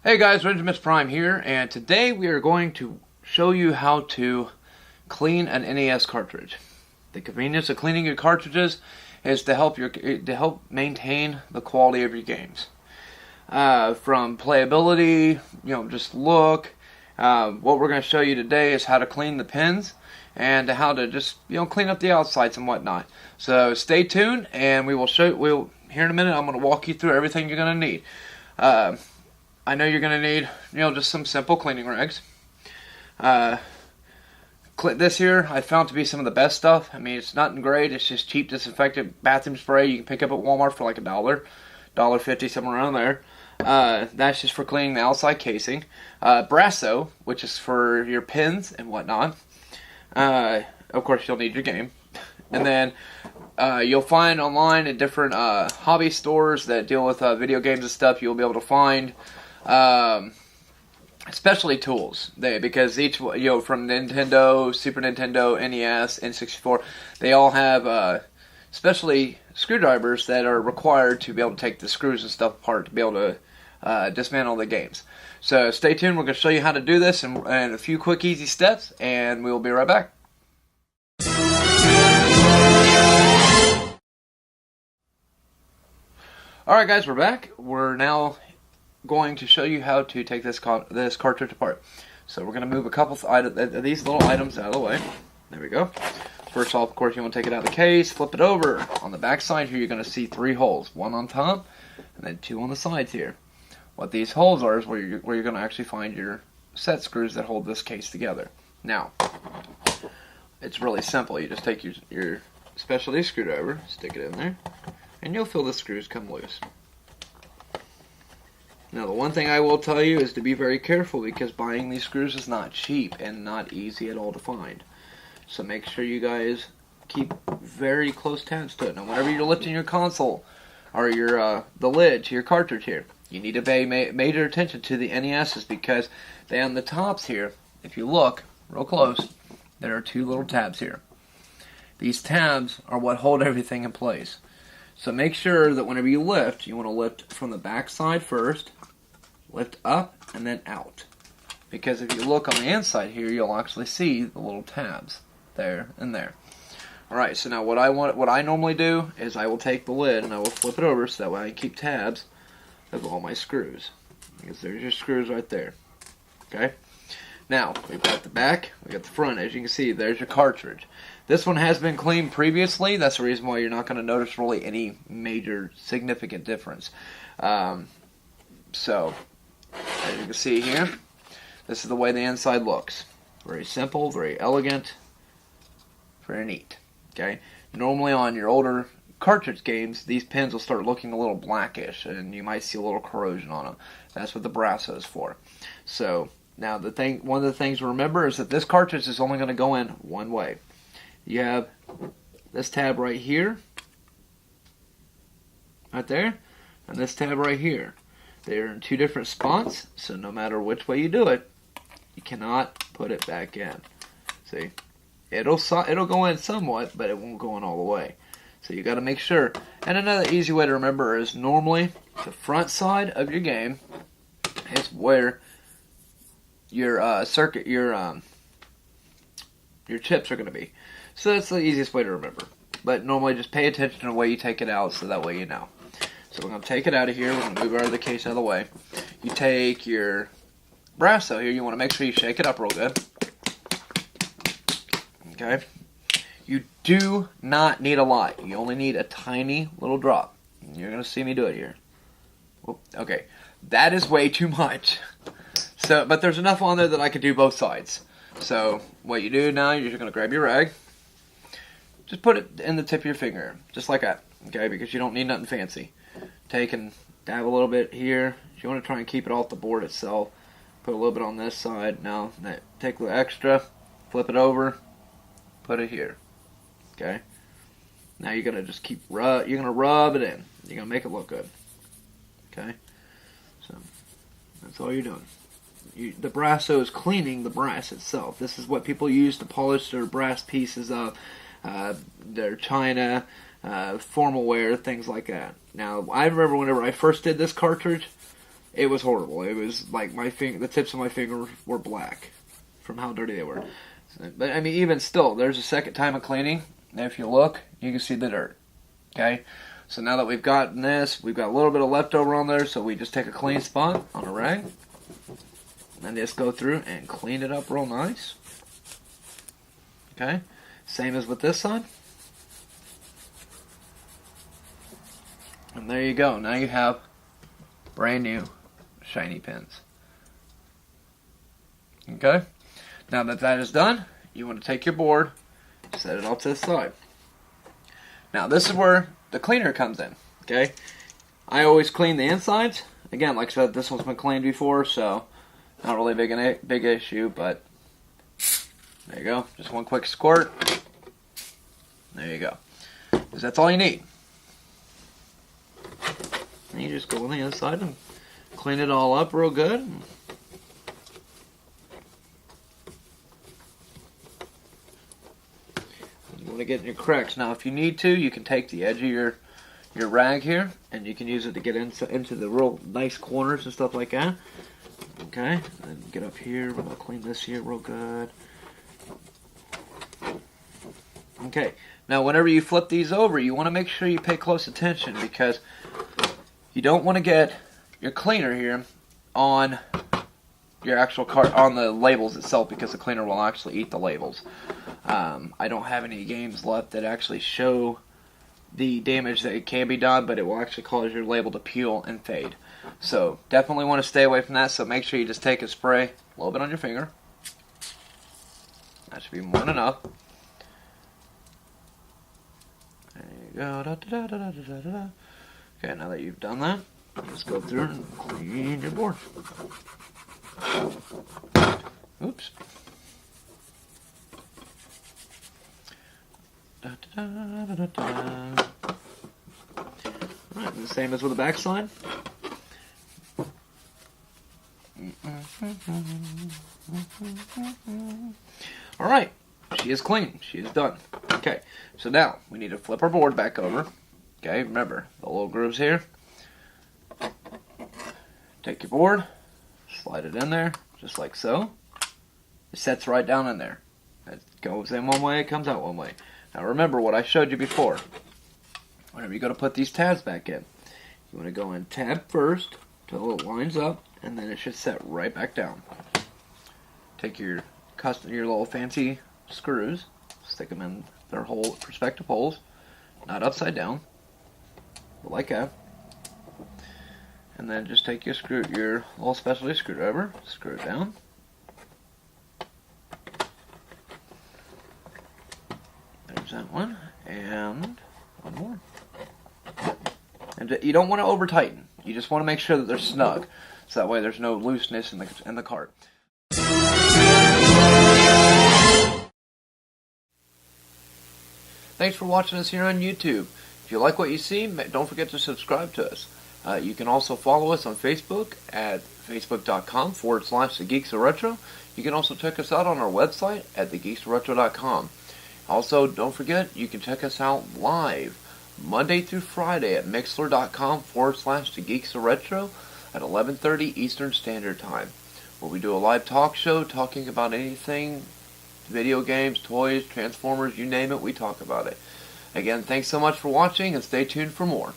Hey guys, Regiment Prime here, and today we are going to show you how to clean an NES cartridge. The convenience of cleaning your cartridges is to help maintain the quality of your games. From playability, just look. What we're going to show you today is how to clean the pins and how to just clean up the outsides and whatnot. So stay tuned, and we will show. Here in a minute, I'm going to walk you through everything you're going to need. I know you're going to need, just some simple cleaning rags. This here I found to be some of the best stuff. I mean, it's nothing great. It's just cheap disinfectant bathroom spray you can pick up at Walmart for like $1.50, somewhere around there. That's just for cleaning the outside casing. Brasso, which is for your pins and whatnot. Of course, you'll need your game. And then you'll find online at different hobby stores that deal with video games and stuff, you'll be able to find especially tools. Because each, from Nintendo, Super Nintendo, NES, N64, they all have especially screwdrivers that are required to be able to take the screws and stuff apart to be able to dismantle the games. So stay tuned. We're going to show you how to do this in a few quick, easy steps, and we will be right back. Alright guys, we're back. We're now going to show you how to take this cartridge apart. So we're going to move a couple of these little items out of the way. There we go. First off, of course, you want to take it out of the case, flip it over. On the back side here, you're going to see 3 holes. 1 on top, and then 2 on the sides here. What these holes are is where you're going to actually find your set screws that hold this case together. Now, it's really simple. You just take your specialty screwdriver, stick it in there, and you'll feel the screws come loose. Now, the one thing I will tell you is to be very careful, because buying these screws is not cheap and not easy at all to find. So make sure you guys keep very close tabs to it. Now, whenever you're lifting your console or the lid to your cartridge here, you need to pay major attention to the NESs, because they on the tops here, if you look real close, there are 2 little tabs here. These tabs are what hold everything in place. So make sure that whenever you want to lift from the back side first, lift up, and then out. Because if you look on the inside here, you'll actually see the little tabs there and there. Alright, so now what I normally do is I will take the lid and I will flip it over so that way I can keep tabs of all my screws. Because there's your screws right there. Okay? Now, we've got the back, we've got the front. As you can see, there's your cartridge. This one has been cleaned previously. That's the reason why you're not going to notice really any major significant difference. So, as you can see here, this is the way the inside looks. Very simple, very elegant, very neat. Okay. Normally on your older cartridge games, these pins will start looking a little blackish, and you might see a little corrosion on them. That's what the brasso is for. So, now one of the things to remember is that this cartridge is only going to go in one way. You have this tab right here, right there, and this tab right here. They're in 2 different spots, so no matter which way you do it, you cannot put it back in. See, it'll go in somewhat, but it won't go in all the way. So you got to make sure. And another easy way to remember is normally the front side of your game is where your your chips are going to be. So that's the easiest way to remember. But normally just pay attention to the way you take it out, so that way you know. So we're going to take it out of here. We're going to move out of the case out of the way. You take your brasso here. You want to make sure you shake it up real good. Okay. You do not need a lot. You only need a tiny little drop. You're going to see me do it here. Whoop. Okay. That is way too much. But there's enough on there that I could do both sides. So what you do now, you're going to grab your rag. Just put it in the tip of your finger, just like that, okay, because you don't need nothing fancy. Take and dab a little bit here. If you want to try and keep it off the board itself, Put a little bit on this side. Now, take the extra, flip it over, put it here. Okay? Now you're going to just you're going to rub it in. You're going to make it look good. Okay? So, that's all you're doing. The brasso is cleaning the brass itself. This is what people use to polish their brass pieces up, their china, formal wear, things like that. Now, I remember whenever I first did this cartridge, it was horrible. It was like the tips of my fingers were black from how dirty they were. But I mean, even still, there's a second time of cleaning. And if you look, you can see the dirt. Okay? So now that we've gotten this, we've got a little bit of leftover on there, so we just take a clean spot on a rag. And just go through and clean it up real nice. Okay? Same as with this side. And there you go. Now you have brand new shiny pins. Okay? Now that that is done, you want to take your board, set it off to the side. Now this is where the cleaner comes in. Okay? I always clean the insides. Again, like I said, this one's been cleaned before, so not really big issue, but there you go. Just one quick squirt. There you go. Because that's all you need. And you just go on the inside and clean it all up real good. You want to get in your cracks. Now, if you need to, you can take the edge of your rag here, and you can use it to get into the real nice corners and stuff like that. Okay, and get up here. We're going to clean this here real good. Okay, now whenever you flip these over, you want to make sure you pay close attention, because you don't want to get your cleaner here on your actual on the labels itself, because the cleaner will actually eat the labels. I don't have any games left that actually show the damage that it can be done, but it will actually cause your label to peel and fade. So definitely want to stay away from that, so make sure you just take a spray, a little bit on your finger. That should be more than enough. There you go. Da, da, da, da, da, da, da. Okay, now that you've done that, just go through and clean your board. Oops. Da, da, da, da, da, da. Alright, the same as with the back side. Alright, she is clean. She is done. Okay, so now we need to flip our board back over. Okay, remember the little grooves here. Take your board, slide it in there, just like so. It sets right down in there. It goes in one way, it comes out one way. Now remember what I showed you before. Whenever you go to put these tabs back in, you want to go in tab first till it lines up, and then it should set right back down. Take your little fancy screws, stick them in their respective holes, not upside down, but like that. And then just take your little specialty screwdriver, screw it down. There's that one, and one more. And you don't want to over tighten. You just want to make sure that they're snug, so that way there's no looseness in the cart. Thanks for watching us here on YouTube. If you like what you see, don't forget to subscribe to us. You can also follow us on Facebook at facebook.com/The Geeks of Retro. You can also check us out on our website at thegeeksofretro.com. Also, don't forget, you can check us out live Monday through Friday at mixler.com/The Geeks of Retro at 11:30 Eastern Standard Time, where we do a live talk show talking about anything, video games, toys, Transformers, you name it, we talk about it. Again, thanks so much for watching, and stay tuned for more.